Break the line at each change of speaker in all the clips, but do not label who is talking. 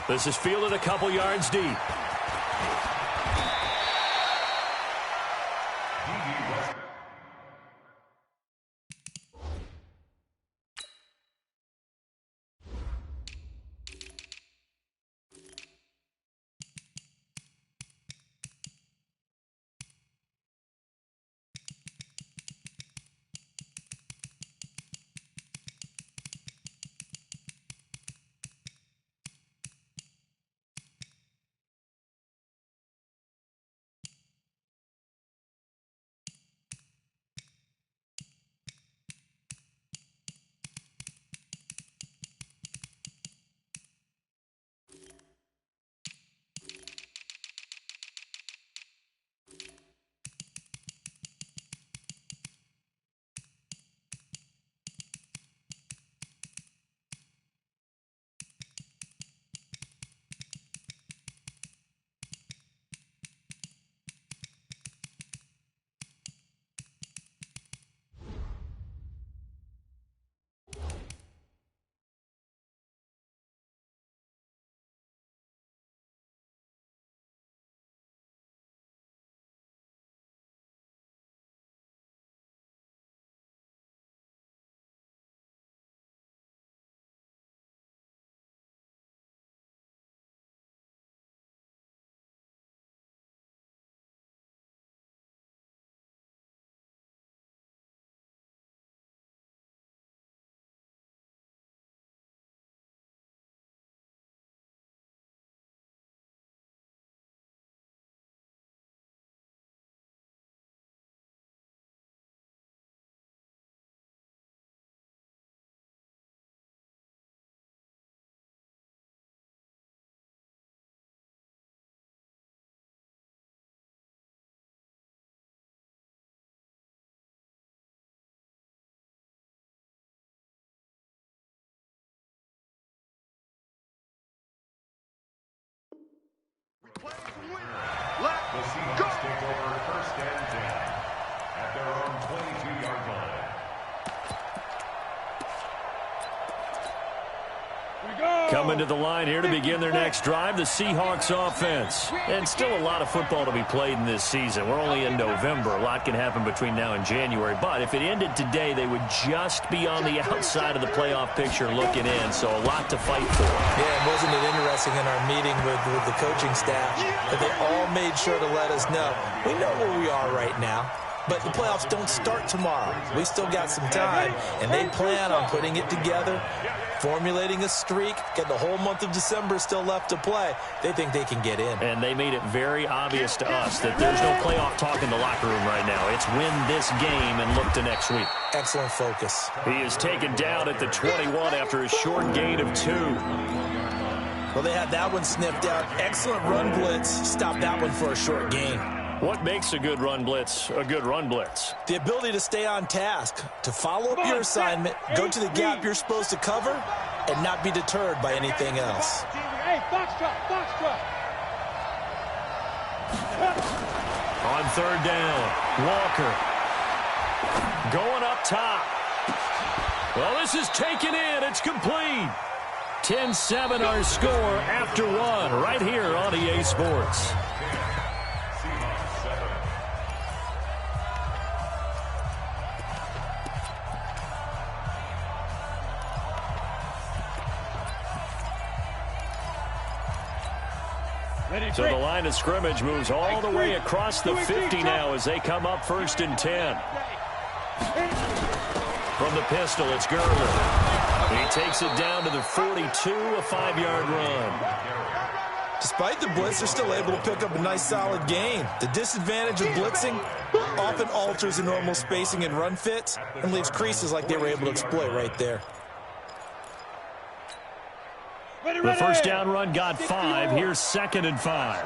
This is fielded a couple yards deep.
The Seahawks take over first and 10 at their own 22-yard line.
Coming to the line here to begin their next drive, the Seahawks offense. And still a lot of football to be played in this season. We're only in November. A lot can happen between now and January. But if it ended today, they would just be on the outside of the playoff picture looking in. So a lot to fight for.
Yeah, and wasn't it interesting in our meeting with the coaching staff that they all made sure to let us know, we know where we are right now. But the playoffs don't start tomorrow. We still got some time, and they plan on putting it together, formulating a streak, get the whole month of December still left to play. They think they can get in.
And they made it very obvious to us that there's no playoff talk in the locker room right now. It's win this game and look to next week.
Excellent focus.
He is taken down at the 21 after a short gain of 2.
Well, they had that one sniffed out. Excellent run blitz. Stop that one for a short gain.
What makes a good run blitz a good run blitz?
The ability to stay on task, to follow up your assignment, go to the gap you're supposed to cover, and not be deterred by anything else.
Hey, box truck.
On third down, Walker going up top. Well, this is taken in. It's complete. 10-7 our score after one right here on EA Sports. So the line of scrimmage moves all the way across the 50 now as they come up 1st and 10. From the pistol, it's Gurley. He takes it down to the 42, a 5-yard run.
Despite the blitz, they're still able to pick up a nice solid gain. The disadvantage of blitzing often alters the normal spacing and run fits and leaves creases like they were able to exploit right there.
The first down run got 5. Here's 2nd and 5.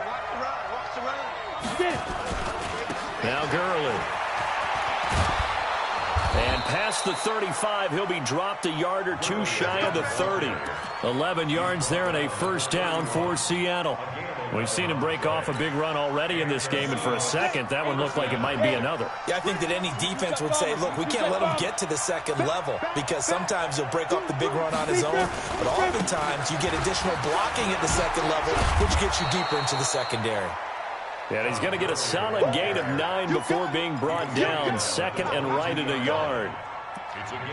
Now Gurley. And past the 35, he'll be dropped a yard or two shy of the 30. 11 yards there and a first down for Seattle. We've seen him break off a big run already in this game, and for a second, that one looked like it might be another.
Yeah, I think that any defense would say, look, we can't let him get to the second level because sometimes he'll break off the big run on his own, but oftentimes you get additional blocking at the second level, which gets you deeper into the secondary.
And he's going to get a solid gain of 9 before being brought down, second and right at a yard.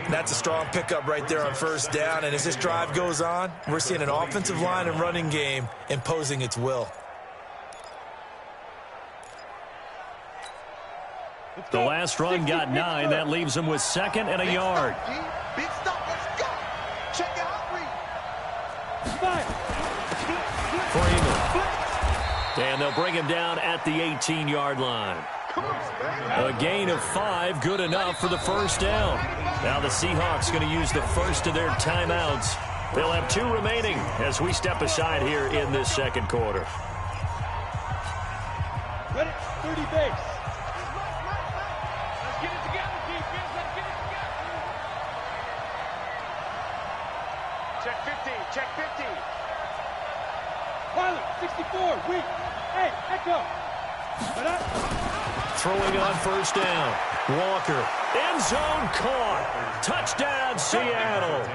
That's a strong pickup right there on first down, and as this drive goes on, we're seeing an offensive line and running game imposing its will.
The last run got 9. That leaves him with second and a yard.
Big stop. Let's go. Check out read.
Freeman. And they'll bring him down at the 18-yard line. A gain of 5, good enough for the first down. Now the Seahawks going to use the first of their timeouts. They'll have 2 remaining as we step aside here in this second quarter.
Ready, 30 base.
Let's get it together, defense. Let's get it together. Check 50. Check 50.
Pilot, 64, weak. Hey, echo.
Throwing on first down. Walker. End zone caught. Touchdown, Seattle.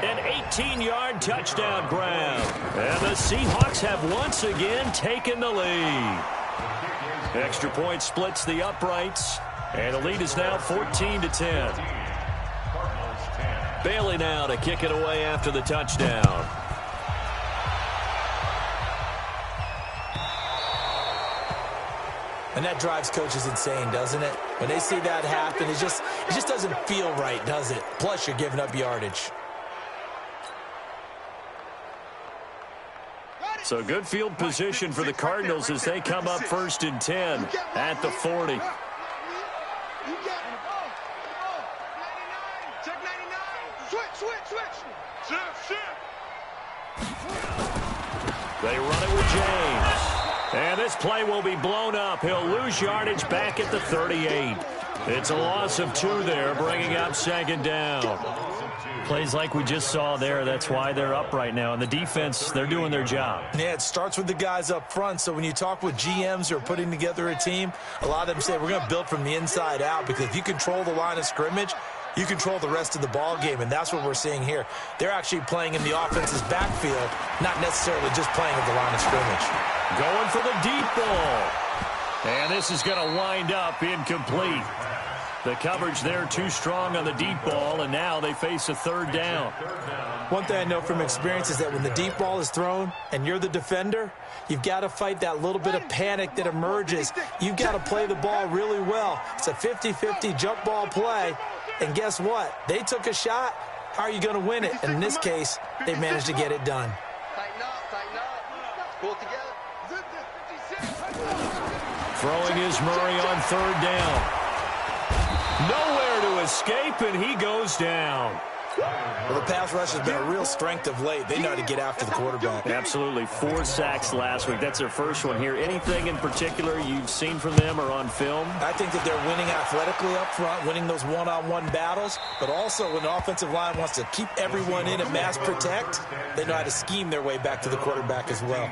An 18-yard touchdown grab. And the Seahawks have once again taken the lead. Extra point splits the uprights. And the lead is now 14-10. Bailey now to kick it away after the touchdown.
And that drives coaches insane, doesn't it? When they see that happen, it just doesn't feel right, does it? Plus, you're giving up yardage.
So good field position for the Cardinals as they come up first and 10 at the 40.
Check 99. Switch.
They run it with James. And this play will be blown up. He'll lose yardage back at the 38. It's a loss of 2 there, bringing up second down. Plays like we just saw there. That's why they're up right now. And the defense, they're doing their job.
Yeah, it starts with the guys up front. So when you talk with GMs who are putting together a team, a lot of them say we're going to build from the inside out because if you control the line of scrimmage, you control the rest of the ball game, and that's what we're seeing here. They're actually playing in the offense's backfield, not necessarily just playing at the line of scrimmage.
Going for the deep ball. And this is going to wind up incomplete. The coverage there too strong on the deep ball, and now they face a third down.
One thing I know from experience is that when the deep ball is thrown and you're the defender, you've got to fight that little bit of panic that emerges. You've got to play the ball really well. It's a 50-50 jump ball play, and guess what? They took a shot. How are you going to win it? And in this case, they managed to get it done.
Tighten up. Pull it together.
Throwing is Murray on third down. Nowhere to escape, and he goes down.
Well, the pass rush has been a real strength of late. They know how to get after the quarterback.
Absolutely. 4 sacks last week. That's their first one here. Anything in particular you've seen from them or on film?
I think that they're winning athletically up front, winning those one-on-one battles, but also when the offensive line wants to keep everyone in and mass protect, they know how to scheme their way back to the quarterback as well.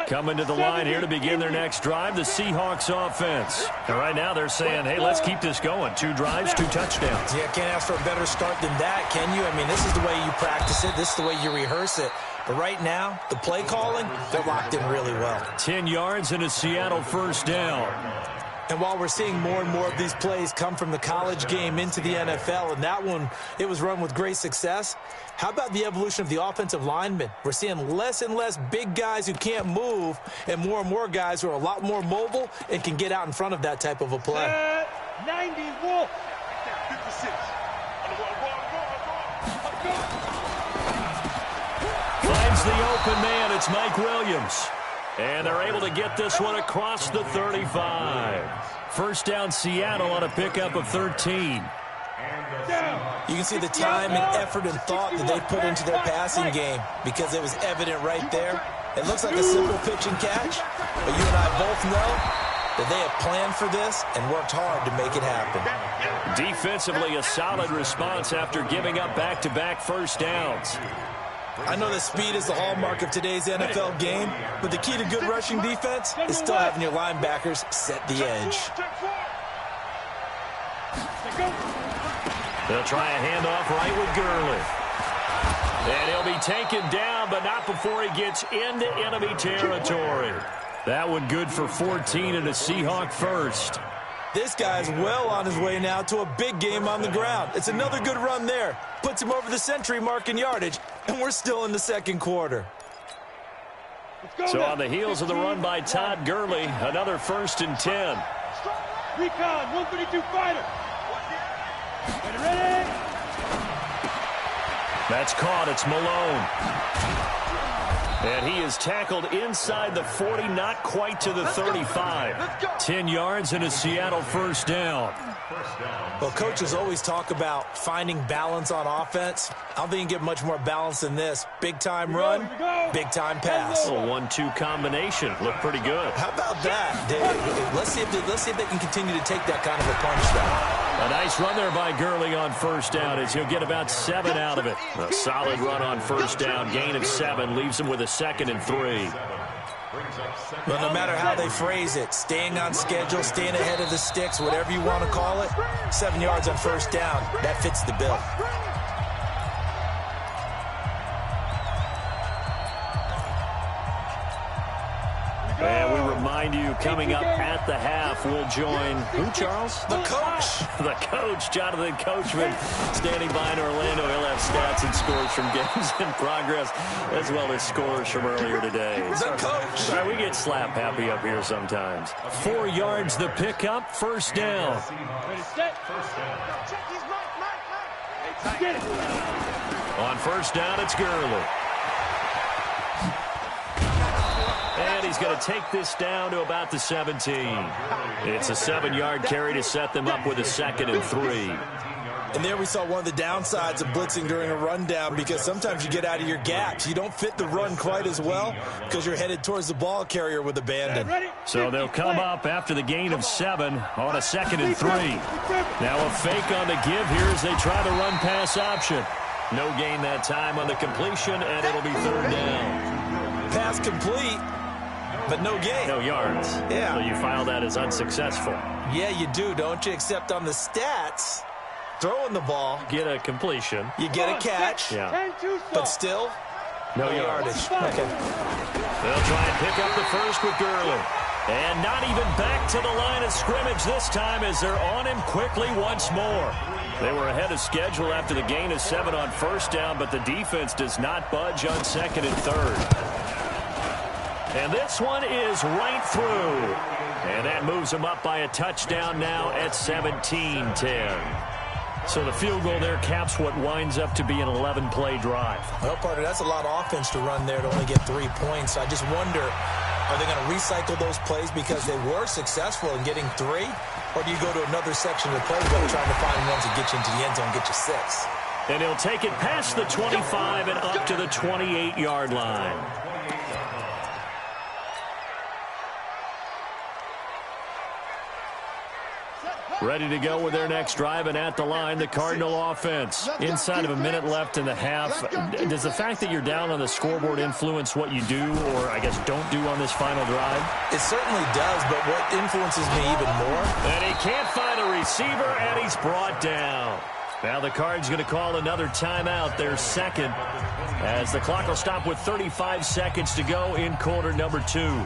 Coming to the line here to begin their next drive, the Seahawks offense. And right now they're saying, hey, let's keep this going. 2 drives, 2 touchdowns.
Yeah, can't ask for a better start than that, can you? I mean, this is the way you practice it. This is the way you rehearse it. But right now, the play calling, they're locked in really well.
10 yards and a Seattle first down.
And while we're seeing more and more of these plays come from the college game into the NFL, and that one, it was run with great success, how about the evolution of the offensive linemen? We're seeing less and less big guys who can't move and more guys who are a lot more mobile and can get out in front of that type of a play.
90 Wolf.
56.
Finds the open man. It's Mike Williams. And they're able to get this one across the 35. First down, Seattle on a pickup of 13.
You can see the time and effort and thought that they put into their passing game because it was evident right there. It looks like a simple pitch and catch, but you and I both know that they have planned for this and worked hard to make it happen.
Defensively, a solid response after giving up back-to-back first downs.
I know that speed is the hallmark of today's NFL game, but the key to good rushing defense is still having your linebackers set the edge.
They'll try a handoff right with Gurley. And he'll be taken down, but not before he gets into enemy territory. That one good for 14 and a Seahawk first.
This guy's well on his way now to a big game on the ground. It's another good run there. Puts him over the century mark in yardage, and we're still in the second quarter.
So on the heels of the run by Todd Gurley, another 1st and 10.
Recon, 132 fighter. Ready?
That's caught. It's Malone. And he is tackled inside the 40, not quite to the 35. 10 yards and a Seattle first down.
Well, coaches always talk about finding balance on offense. I don't think you can get much more balance than this. Big-time run, big-time pass.
A 1-2 combination. Looked pretty good.
How about that? Let's see if they can continue to take that kind of a punch down.
A nice run there by Gurley on first down as he'll get about 7 out of it. A solid run on first down. Gain of 7 leaves him with a 2nd and 3.
But no matter how they phrase it, staying on schedule, staying ahead of the sticks, whatever you want to call it, 7 yards on first down, that fits the bill.
And we remind you, coming up at the half, we'll join who, Charles?
The coach.
The coach, Jonathan Coachman, standing by in Orlando. He'll have stats and scores from games in progress, as well as scores from earlier today.
The coach.
All right, we get slap happy up here sometimes. 4 yards the pickup, first down.
Ready, set. Get it.
On first down, it's Gurley. And he's going to take this down to about the 17. It's a 7-yard carry to set them up with a 2nd and 3.
And there we saw one of the downsides of blitzing during a rundown, because sometimes you get out of your gaps. You don't fit the run quite as well because you're headed towards the ball carrier with abandon.
So they'll come up after the gain of 7 on a 2nd and 3. Now a fake on the give here as they try the run-pass option. No gain that time on the completion, and it'll be 3rd down.
Pass complete, but no gain.
No yards.
Yeah.
So you file that as unsuccessful.
Yeah, you do, don't you? Except on the stats, throwing the ball,
Get a completion.
you get a catch,
Yeah.
but still,
No
yardage.
yards.
Okay.
They'll try and pick up the first with Gurley. And not even back to the line of scrimmage this time as they're on him quickly once more. They were ahead of schedule after the gain of 7 on first down, but the defense does not budge on 2nd and 3rd. And this one is right through. And that moves them up by a touchdown now at 17-10. So the field goal there caps what winds up to be an 11-play drive.
Well, partner, that's a lot of offense to run there to only get 3 points. I just wonder, are they going to recycle those plays because they were successful in getting 3? Or do you go to another section of the playbook trying to find ones that get you into the end zone and get you 6?
And he'll take it past the 25 and up to the 28-yard line. Ready to go with their next drive, and at the line, the Cardinal offense. Inside of a minute left in the half, does the fact that you're down on the scoreboard influence what you do, or I guess don't do on this final drive?
It certainly does, but what influences me even more?
And he can't find a receiver, and he's brought down. Now the Cards going to call another timeout, their 2nd, as the clock will stop with 35 seconds to go in quarter number 2.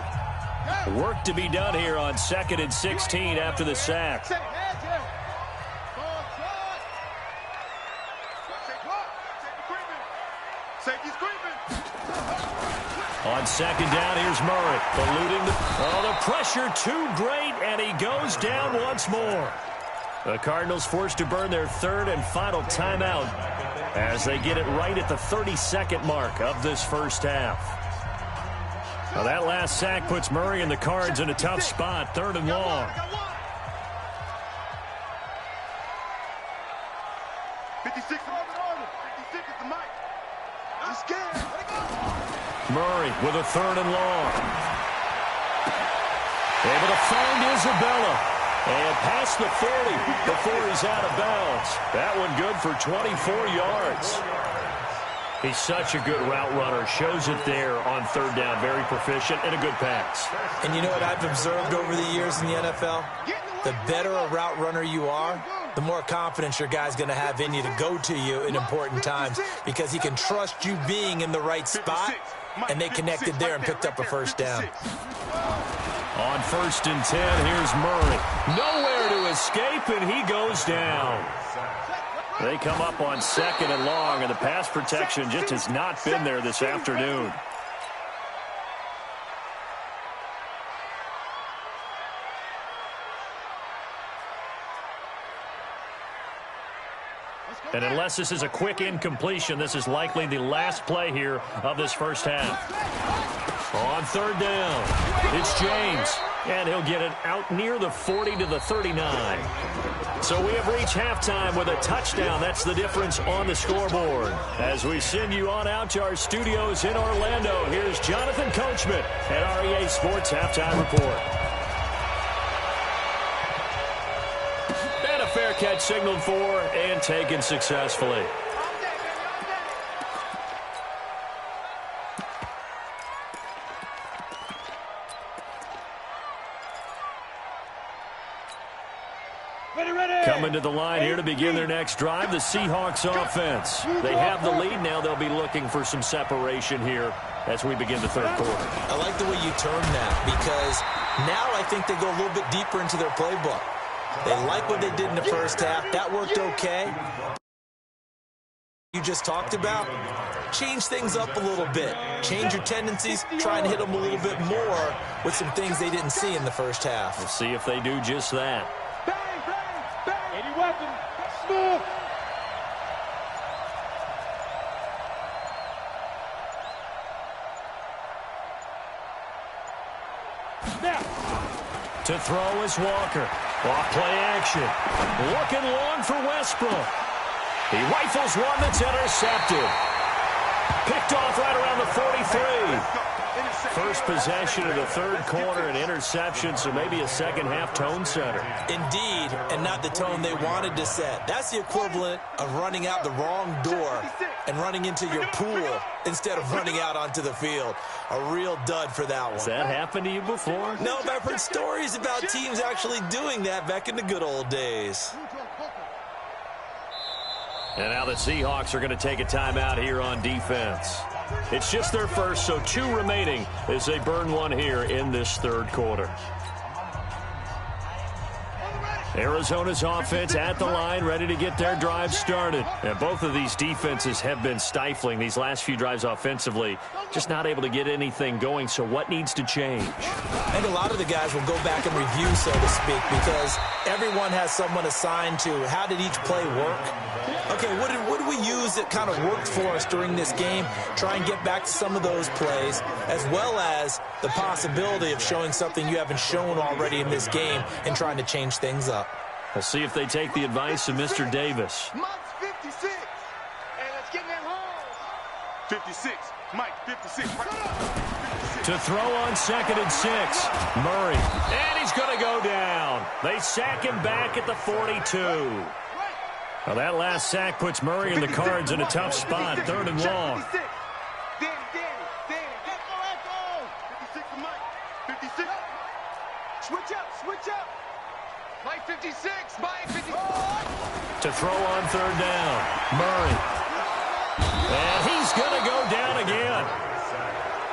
Work to be done here on 2nd and 16 after the sack. On 2nd down, here's Murray. Eluding the pressure too great, and he goes down once more. The Cardinals forced to burn their 3rd and final timeout as they get it right at the 32nd mark of this first half. Now that last sack puts Murray and the Cards in a tough spot, 3rd and long.
56 is the mic. He's scared. Let it go.
Murray with a 3rd and long. Able to find Isabella. And past the 40 before he's out of bounds. That one good for 24 yards. He's such a good route runner. Shows it there on 3rd down. Very proficient and a good pass.
And you know what I've observed over the years in the NFL? The better a route runner you are, the more confidence your guy's going to have in you to go to you in important times because he can trust you being in the right spot, and they connected there and picked up a 1st down.
On 1st and 10, here's Murray. Nowhere to escape, and he goes down. They come up on 2nd and long, and the pass protection just has not been there this afternoon. And unless this is a quick incompletion, this is likely the last play here of this first half. On 3rd down, it's James, and he'll get it out near the 40 to the 39. So we have reached halftime with a touchdown. That's the difference on the scoreboard. As we send you on out to our studios in Orlando, here's Jonathan Coachman at REA Sports Halftime Report. And a fair catch signaled for and taken successfully. Coming to the line here to begin their next drive, the Seahawks offense. They have the lead. Now they'll be looking for some separation here as we begin the 3rd quarter.
I like the way you term that because now I think they go a little bit deeper into their playbook. They like what they did in the first half. That worked okay. You just talked about, change things up a little bit. Change your tendencies, try and hit them a little bit more with some things they didn't see in the first half.
We'll see if they do just that.
Any weapon, smooth. Now.
To throw is Walker. Off play action. Looking long for Westbrook. He rifles one that's intercepted. Picked off right around the 43. First possession of the 3rd quarter, an interception, so maybe a second-half tone setter.
Indeed, and not the tone they wanted to set. That's the equivalent of running out the wrong door and running into your pool instead of running out onto the field. A real dud for that one.
Has that happened to you before?
No, but I've heard stories about teams actually doing that back in the good old days.
And now the Seahawks are going to take a timeout here on defense. It's just their first, so 2 remaining as they burn one here in this 3rd quarter. Arizona's offense at the line, ready to get their drive started. And both of these defenses have been stifling these last few drives offensively. Just not able to get anything going, so what needs to change?
I think a lot of the guys will go back and review, so to speak, because everyone has someone assigned to how did each play work. Okay, what did we use that kind of worked for us during this game? Try and get back to some of those plays, as well as the possibility of showing something you haven't shown already in this game and trying to change things up.
We'll see if they take the advice of Mr. Davis.
Mike's 56. Hey, let's get in that hole. 56. Mike, 56.
To throw on 2nd and 6. Murray. And he's going to go down. They sack him back at the 42. Well, that last sack puts Murray and the Cards in a tough spot. 3rd and long.
Danny. 56 to Mike. 56. Switch up. Mike 56. Mike 56.
To throw on 3rd down. Murray. And he's going to go down again.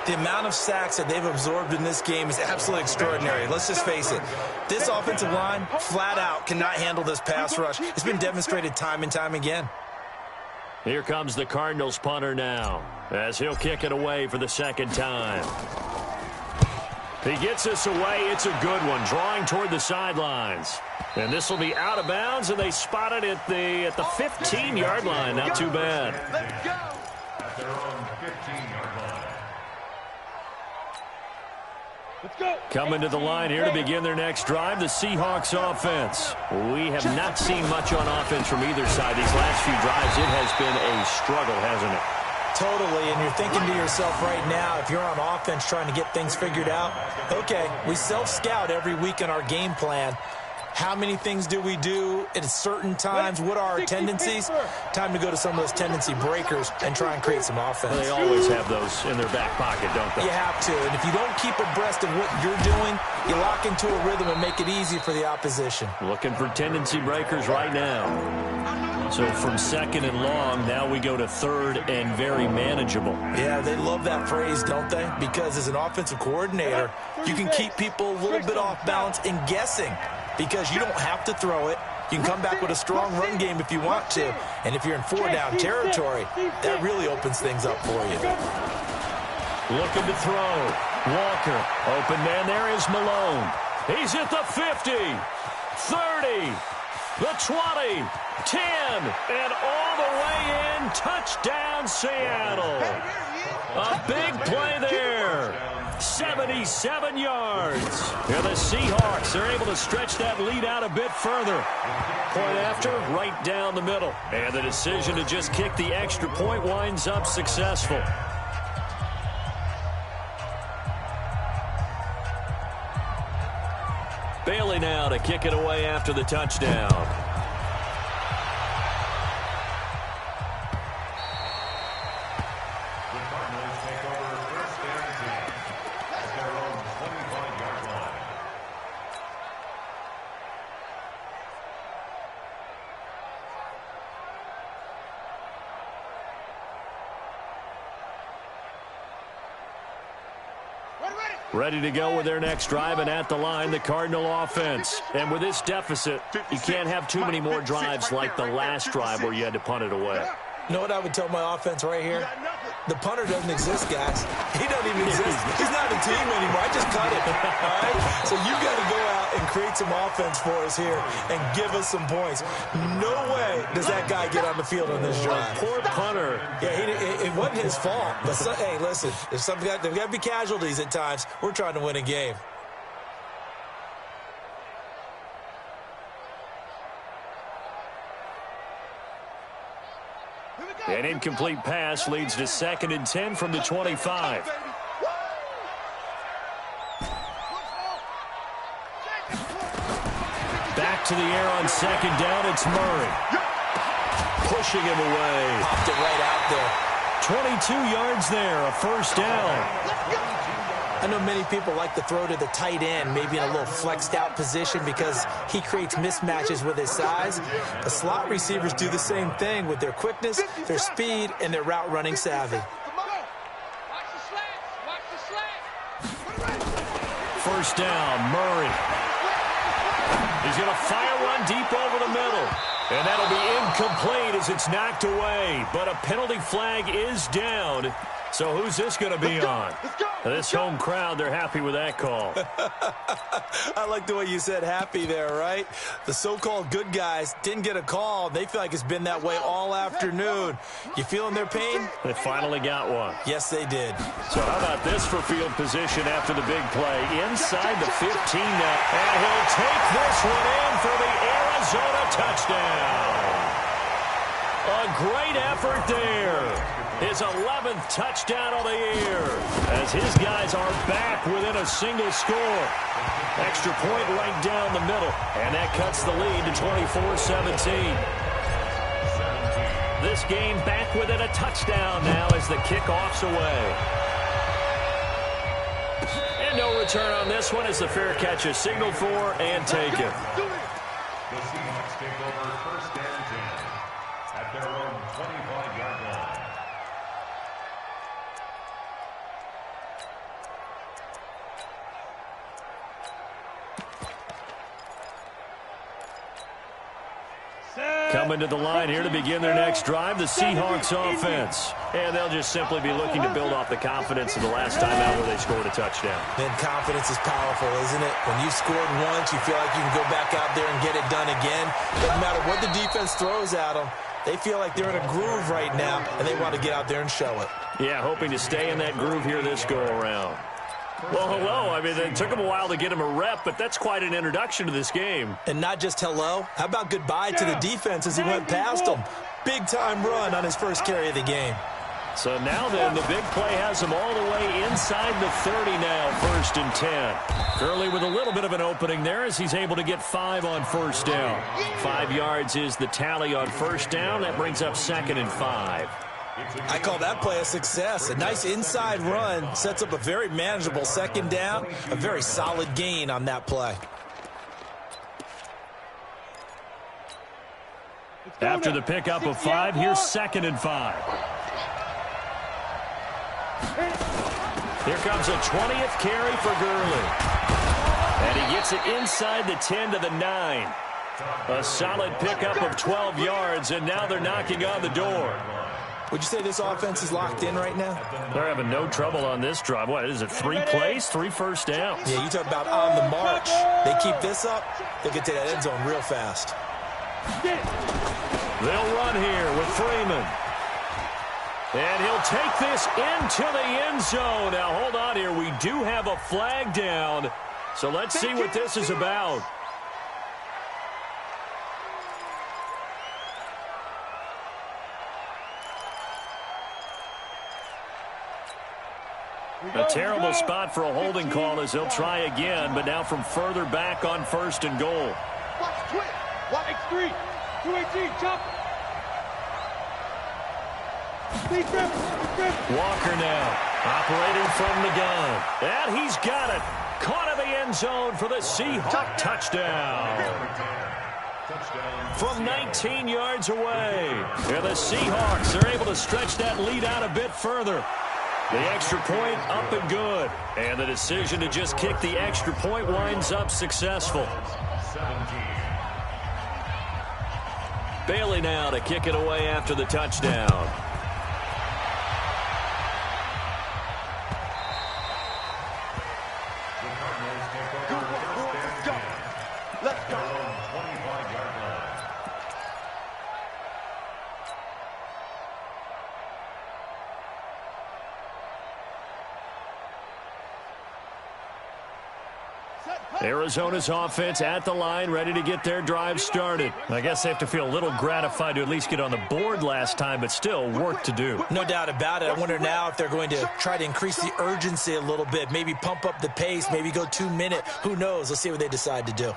The amount of sacks that they've absorbed in this game is absolutely extraordinary. Let's just face it. This offensive line, flat out, cannot handle this pass rush. It's been demonstrated time and time again.
Here comes the Cardinals punter now, as he'll kick it away for the 2nd time. He gets this away. It's a good one, drawing toward the sidelines. And this will be out of bounds, and they spot it at the 15-yard line. Not too bad.
Let's go.
At their own 15-yard line.
Coming to the line here to begin their next drive, the Seahawks offense. We have not seen much on offense from either side these last few drives. It has been a struggle, hasn't it?
Totally, and you're thinking to yourself right now, if you're on offense trying to get things figured out, okay, we self-scout every week in our game plan. How many things do we do at certain times? What are our tendencies? Time to go to some of those tendency breakers and try and create some offense.
They always have those in their back pocket, don't they?
You have to, and if you don't keep abreast of what you're doing, you lock into a rhythm and make it easy for the opposition.
Looking for tendency breakers right now. So from second and long, now we go to third and very manageable.
Yeah, they love that phrase, don't they? Because as an offensive coordinator, you can keep people a little bit off balance and guessing because you don't have to throw it. You can come back with a strong run game if you want to. And if you're in four-down territory, that really opens things up for you.
Looking to throw. Walker. Open man there is Malone. He's at the 50, 30, the 20, 10, and all the way in. Touchdown, Seattle. A big play there. 77 yards. Here the Seahawks are able to stretch that lead out a bit further. Point after, right down the middle. And the decision to just kick the extra point winds up successful. Bailey now to kick it away after the touchdown. Ready to go with their next drive, and at the line, the Cardinal offense. And with this deficit, you can't have too many more drives like the last drive where you had to punt it away.
You know what I would tell my offense right here? The punter doesn't exist, guys. He doesn't even exist. He's not a team anymore. I just cut it. All right? So you got to go out and create some offense for us here and give us some points. No way does that guy get on the field on this drive.
Poor punter.
Yeah, it wasn't his fault. But hey, listen, there's got to be casualties at times. We're trying to win a game.
An incomplete pass leads to 2nd and 10 from the 25. Back to the air on 2nd down, it's Murray. Pushing him away.
Popped it right out there.
22 yards there, a first down.
I know many people like to throw to the tight end, maybe in a little flexed out position because he creates mismatches with his size. The slot receivers do the same thing with their quickness, their speed, and their route running savvy.
First down, Murray. He's going to fire one deep over the middle. And that'll be incomplete as it's knocked away. But a penalty flag is down. So who's this going to be on? This home crowd, they're happy with that call.
I like the way you said happy there, right? The so-called good guys didn't get a call. They feel like it's been that way all afternoon. You feeling their pain?
They finally got one.
Yes, they did.
So how about this for field position after the big play? Inside the 15 now. And he'll take this one in for the Arizona touchdown. A great effort there. His 11th touchdown of the year as his guys are back within a single score. Extra point right down the middle, and that cuts the lead to 24-17. This game back within a touchdown now as the kickoff's away. And no return on this one as the fair catch is signaled for and taken.
The Seahawks take over 1st and 10 at their own 25-yard line.
Coming to the line here to begin their next drive, the Seahawks offense. And they'll just simply be looking to build off the confidence of the last time out where they scored a touchdown.
Man, confidence is powerful, isn't it? When you scored once, you feel like you can go back out there and get it done again. Doesn't matter what the defense throws at them. They feel like they're in a groove right now, and they want to get out there and show it.
Yeah, hoping to stay in that groove here this go-around. Well, hello. I mean, it took him a while to get him a rep, but that's quite an introduction to this game.
And not just hello. How about goodbye to the defense as he went past him? Big-time run on his first carry of the game.
So now then, the big play has him all the way inside the 30 now, 1st and 10. Gurley with a little bit of an opening there as he's able to get 5 on 1st down. 5 yards is the tally on 1st down. That brings up 2nd and 5.
I call that play a success. A nice inside run sets up a very manageable 2nd down. A very solid gain on that play.
After the pickup of 5, here's 2nd and 5. Here comes a 20th carry for Gurley. And he gets it inside the 10 to the 9. A solid pickup of 12 yards, and now they're knocking on the door.
Would you say this offense is locked in right now?
They're having no trouble on this drive. What is it, 3 plays, 3 first downs?
Yeah, you talk about on the march. They keep this up, they get to that end zone real fast.
They'll run here with Freeman. And he'll take this into the end zone. Now, hold on here. We do have a flag down. So let's see what this is about. A terrible spot for a holding call as he'll try again, but now from further back on 1st and goal.
Watch twist. Watch
X3. 218. Jump.
Walker now operating from the gun. And he's got it. Caught in the end zone for the Seahawk touchdown. From 19 yards away. And the Seahawks are able to stretch that lead out a bit further. The extra point up and good. And the decision to just kick the extra point winds up successful. Bailey now to kick it away after the touchdown. Arizona's offense at the line, ready to get their drive started. I guess they have to feel a little gratified to at least get on the board last time, but still work to do.
No doubt about it. I wonder now if they're going to try to increase the urgency a little bit, maybe pump up the pace, maybe go 2-minute. Who knows? Let's see what they decide to do.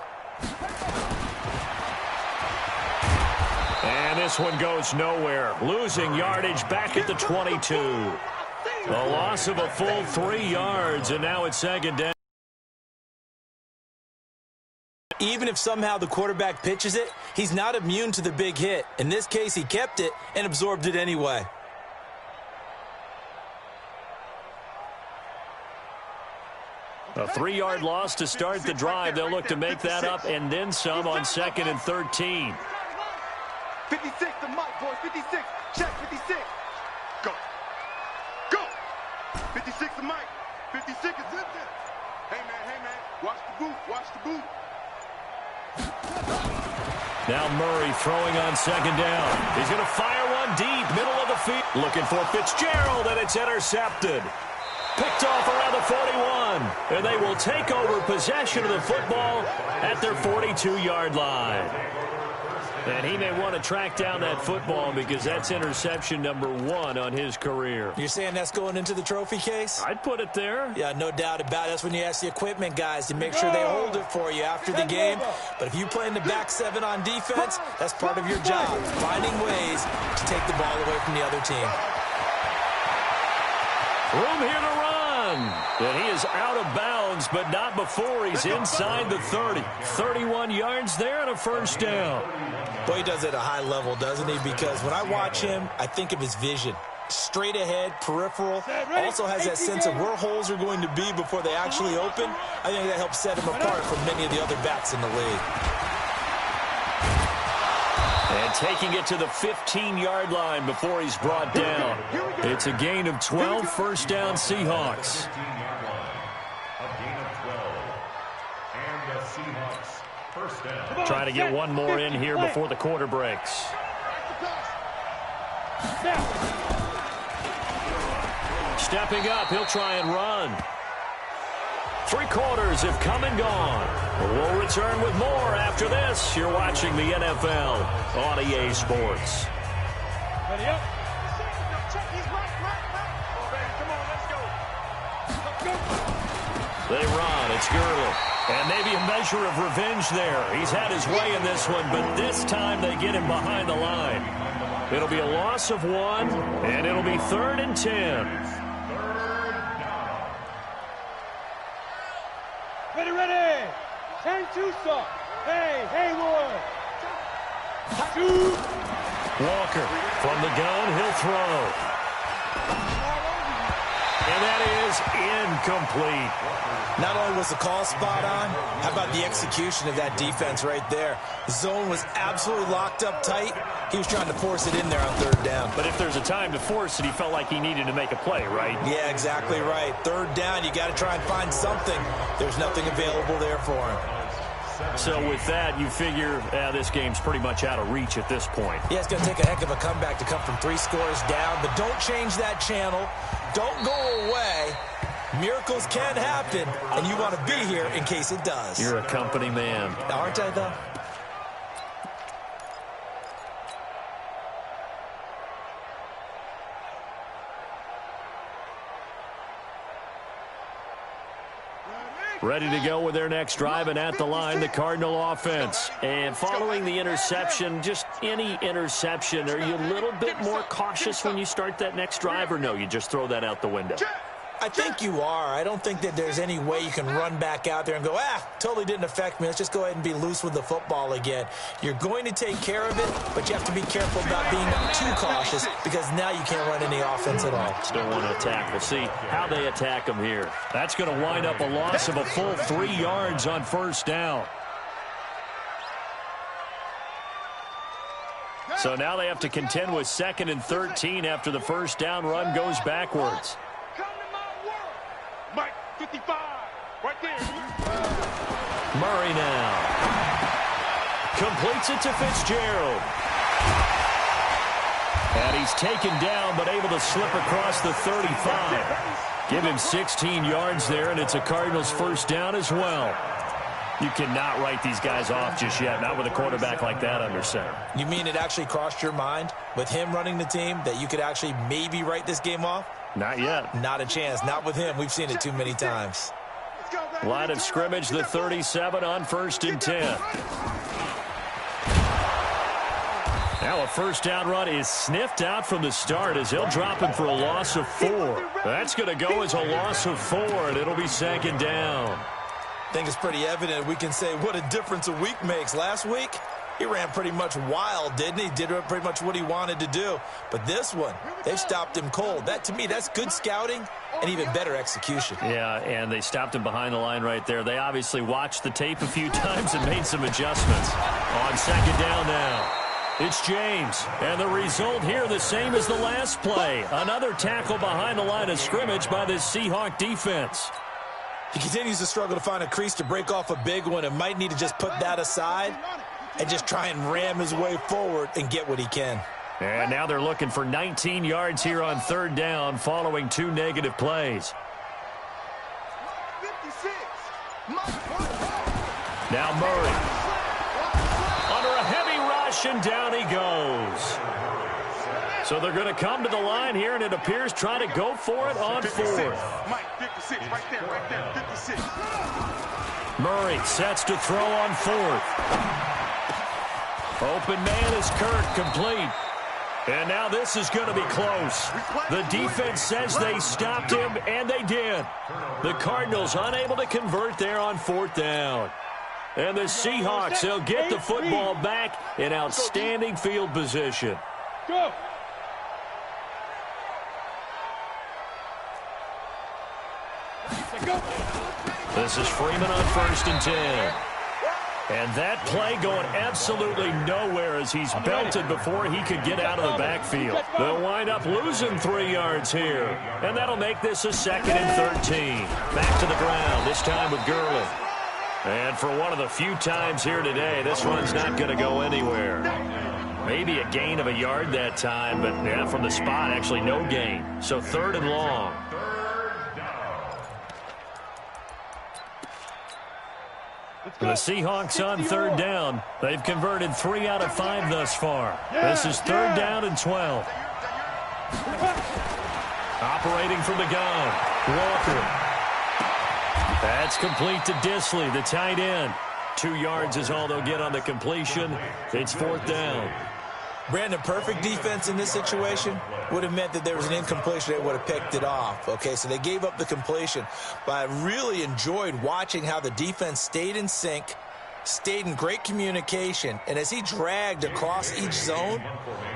And this one goes nowhere. Losing yardage back at the 22. A loss of a full 3 yards, and now it's 2nd down.
Even if somehow the quarterback pitches it, he's not immune to the big hit. In this case, he kept it and absorbed it anyway.
A 3-yard loss to start the drive. They'll look to make that up and then some on 2nd and 13.
56, the mic, boys. 56. Check 56. Go. Go. 56, the mic. 56 is in there. Hey, man. Watch the boot. Watch the boot.
Now Murray throwing on 2nd down. He's going to fire one deep, middle of the field. Looking for Fitzgerald, and it's intercepted. Picked off around the 41. And they will take over possession of the football at their 42-yard line. And he may want to track down that football because that's interception number 1 on his career.
You're saying that's going into the trophy case?
I'd put it there.
Yeah, no doubt about it. That's when you ask the equipment guys to make sure they hold it for you after the game. But if you play in the back 7 on defense, that's part of your job, finding ways to take the ball away from the other team.
Room here to run. And he is out of bounds, but not before he's inside the 30. 31 yards there and a 1st down.
Boy, he does it at a high level, doesn't he? Because when I watch him, I think of his vision. Straight ahead, peripheral. Also has that sense of where holes are going to be before they actually open. I think that helps set him apart from many of the other backs in the league.
And taking it to the 15-yard line before he's brought down. It's a gain of 12, 1st down Seahawks. Trying to get one more in here before the quarter breaks. Stepping up, he'll try and run. Three quarters have come and gone. We'll return with more after this. You're watching the NFL on EA Sports.
Ready up.
They run. It's Gurley. And maybe a measure of revenge there. He's had his way in this one, but this time they get him behind the line. It'll be a loss of 1, and it'll be 3rd and 10.
Ready, ready. 10-2 stop. Hey, Haywood. 2.
Walker from the gun. He'll throw. And that is incomplete.
Not only was the call spot on, how about the execution of that defense right there? The zone was absolutely locked up tight. He was trying to force it in there on 3rd down.
But if there's a time to force it, he felt like he needed to make a play, right?
Yeah, exactly right. 3rd down, you got to try and find something. There's nothing available there for him.
So with that, you figure this game's pretty much out of reach at this point.
Yeah, it's going to take a heck of a comeback to come from 3 scores down, but don't change that channel. Don't go away. Miracles can happen, and you want to be here in case it does.
You're a company man.
Aren't I, though?
Ready to go with their next drive, and at the line, the Cardinal offense. And following the interception, just any interception, are you a little bit more cautious when you start that next drive, or no, you just throw that out the window?
I think you are. I don't think that there's any way you can run back out there and go, totally didn't affect me. Let's just go ahead and be loose with the football again. You're going to take care of it, but you have to be careful about being too cautious because now you can't run any offense at all.
Still want to attack. We'll see how they attack them here. That's going to wind up a loss of a full 3 yards on 1st down. So now they have to contend with 2nd and 13 after the 1st down run goes backwards.
Mike, 55, right there.
Murray now. Completes it to Fitzgerald. And he's taken down, but able to slip across the 35. Give him 16 yards there, and it's a Cardinals 1st down as well. You cannot write these guys off just yet, not with a quarterback like that under center.
You mean it actually crossed your mind with him running the team that you could actually maybe write this game off?
Not yet.
Not a chance. Not with him. We've seen it too many times.
Line of scrimmage, the 37 on 1st and 10. Now a 1st down run is sniffed out from the start as he'll drop him for a loss of 4. That's going to go as a loss of 4, and it'll be 2nd down.
I think it's pretty evident we can say what a difference a week makes. Last week, he ran pretty much wild, didn't he? Did pretty much what he wanted to do. But this one, they've stopped him cold. That, to me, that's good scouting and even better execution.
Yeah, and they stopped him behind the line right there. They obviously watched the tape a few times and made some adjustments. On 2nd down now, it's James. And the result here the same as the last play. Another tackle behind the line of scrimmage by this Seahawk defense.
He continues to struggle to find a crease to break off a big one and might need to just put that aside and just try and ram his way forward and get what he can.
And now they're looking for 19 yards here on 3rd down following 2 negative plays.
56.
Now Murray. Under a heavy rush, and down he goes. So they're going to come to the line here, and it appears trying to go for it on 4th.
Mike, 56, right there, 56.
Murray sets to throw on 4th. Open man is Kirk, complete. And now this is going to be close. The defense says they stopped him, and they did. The Cardinals unable to convert there on 4th down. And the Seahawks, they'll get the football back in outstanding field position.
Go.
This is Freeman on 1st and 10. And that play going absolutely nowhere as he's belted before he could get out of the backfield. They'll wind up losing 3 yards here. And that'll make this a 2nd and 13. Back to the ground, this time with Gurley. And for one of the few times here today, this one's not going to go anywhere. Maybe a gain of a yard that time, but yeah, from the spot, actually no gain. So 3rd and long. The Seahawks on third down. They've converted 3 out of 5 thus far. This is third down and 12. Operating from the gun, Walker. That's complete to Disley, the tight end. 2 yards is all they'll get on the completion. It's fourth down.
Brandon, perfect defense in this situation would have meant that there was an incompletion. They would have picked it off. Okay, so they gave up the completion. But I really enjoyed watching how the defense stayed in sync, stayed in great communication. And as he dragged across each zone,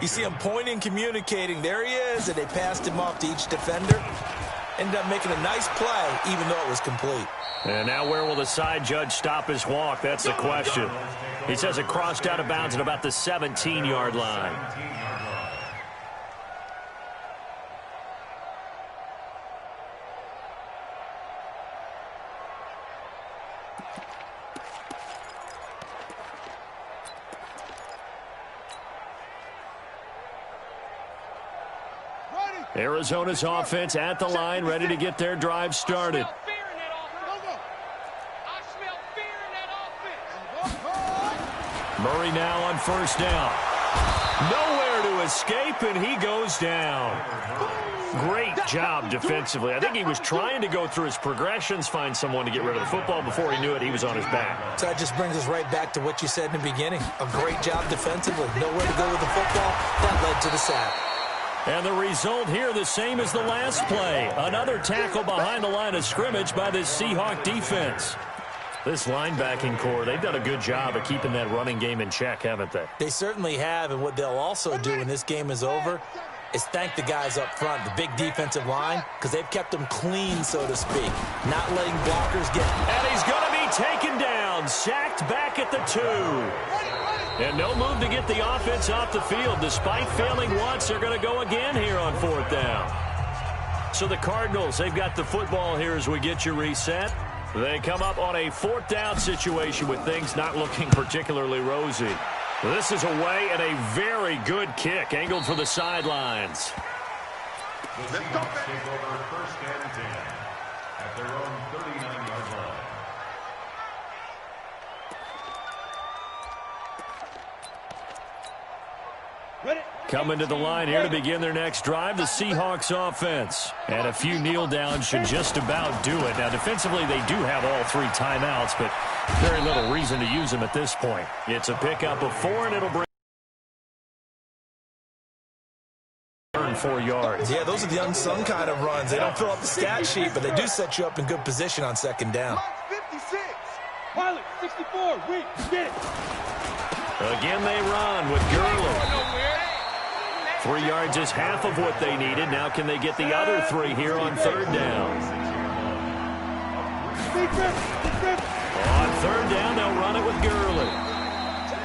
you see him pointing, communicating. There he is, and they passed him off to each defender. Ended up making a nice play, even though it was complete.
And now where will the side judge stop his walk? That's the question. He says it crossed out of bounds at about the 17-yard line. Arizona's offense at the line, ready to get their drive started. Murray now on first down. Nowhere to escape, and he goes down. Great job defensively. I think he was trying to go through his progressions, find someone to get rid of the football. Before he knew it, he was on his back.
So that just brings us right back to what you said in the beginning. A great job defensively. Nowhere to go with the football. That led to the sack.
And the result here the same as the last play. Another tackle behind the line of scrimmage by this Seahawk defense. This linebacking core, they've done a good job of keeping that running game in check, haven't they?
They certainly have, and what they'll also do when this game is over is thank the guys up front, the big defensive line, because they've kept them clean, so to speak. Not letting blockers get...
And he's going to be taken down, sacked back at the 2. And no move to get the offense off the field. Despite failing once, they're going to go again here on fourth down. So the Cardinals, they've got the football here as we get you reset. They come up on a fourth down situation with things not looking particularly rosy. This is away and a very good kick, angled for the sidelines.
The Seahawks take over first and 10 at their own 39-yard line.
Coming to the line here to begin their next drive, the Seahawks offense. And a few kneel downs should just about do it. Now, defensively, they do have all 3 timeouts, but very little reason to use them at this point. It's a pickup of 4, and it'll bring 4 yards.
Yeah, those are the unsung kind of runs. They don't fill up the stat sheet, but they do set you up in good position on second down.
56.
Pilot, 64, weak, get it.
Again, they run with Gurley. 3 yards is half of what they needed. Now can they get the other 3 here on third down? On third down, they'll run it with Gurley.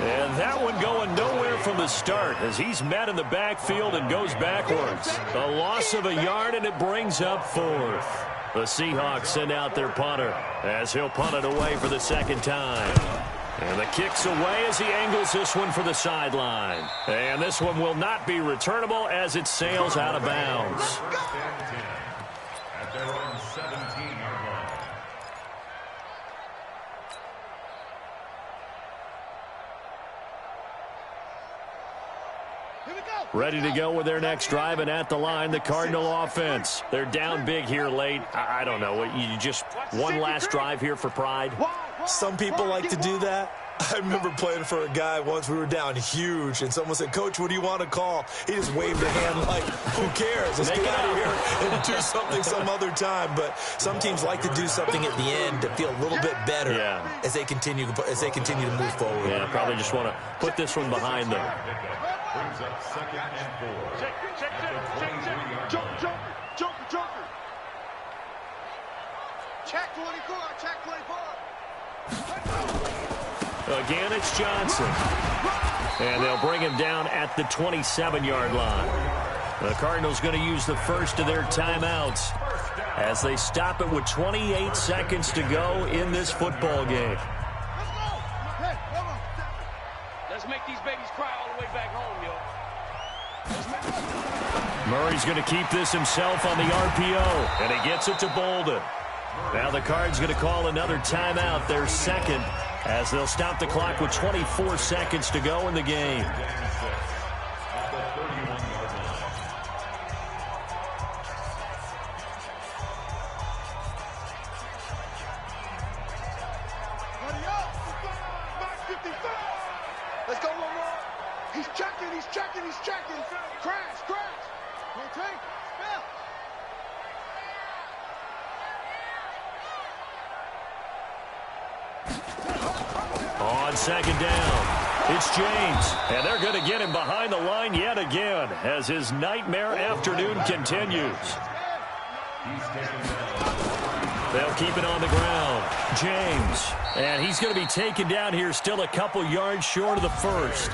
And that one going nowhere from the start as he's met in the backfield and goes backwards. A loss of a yard, and it brings up fourth. The Seahawks send out their punter as he'll punt it away for the second time. And the kick's away as he angles this one for the sideline. And this one will not be returnable as it sails out of bounds.
At their own 17-yard line.
Ready to go with their next drive, and at the line, the Cardinal offense. They're down big here late. I don't know. You just one last drive here for pride?
Some people like to do that. I remember playing for a guy once. We were down huge, and someone said, "Coach, what do you want to call?" He just waved a hand like, "Who cares? Let's get out of here and do something some other time." But some teams like to do something at the end to feel a little bit better as they continue to move forward.
Yeah, probably just want to put this one behind them.
Brings up second and 4.
Check.
Joker. Check 24, check 24.
Again, it's Johnson. And they'll bring him down at the 27-yard line. The Cardinals going to use the first of their timeouts as they stop it with 28 seconds to go in this football game.
Let's make these babies cry all the way back home, yo.
Murray's going to keep this himself on the RPO, and he gets it to Bolden. Now the Cards going to call another timeout, their second, as they'll stop the clock with 24 seconds to go in the game.
At the 31-yard line.
Ready up. Mark 55. Let's go one more. He's checking, he's checking, he's checking. Crash, crash. Maintain. Yeah.
On second down, it's James. And they're going to get him behind the line yet again as his nightmare afternoon continues. They'll keep it on the ground. James. And he's going to be taken down here still a couple yards short of the first.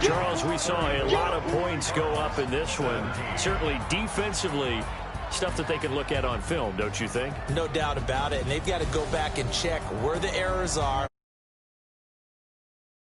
Charles, we saw a lot of points go up in this one. Certainly defensively, stuff that they can look at on film, don't you think?
No doubt about it. And they've got to go back and check where the errors are.